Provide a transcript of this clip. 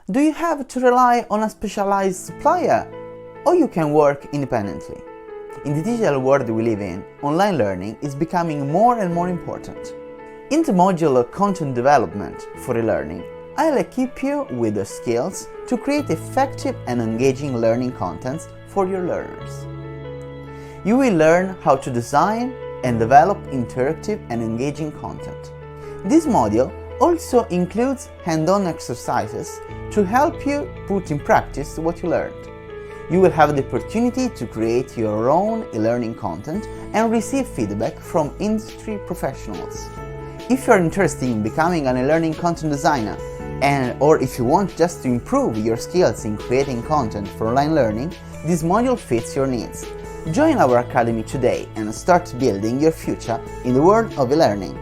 Do you have to rely on a specialized supplier, or you can work independently? In the digital world we live in, online learning is becoming more and more important. In the module of content development for e-learning, I'll equip you with the skills to create effective and engaging learning contents for your learners. You will learn how to design and develop interactive and engaging content. This module also includes hand-on exercises to help you put in practice what you learned. You will have the opportunity to create your own e-learning content and receive feedback from industry professionals. If you are interested in becoming an e-learning content designer, or if you want just to improve your skills in creating content for online learning, this module fits your needs. Join our academy today and start building your future in the world of e-learning.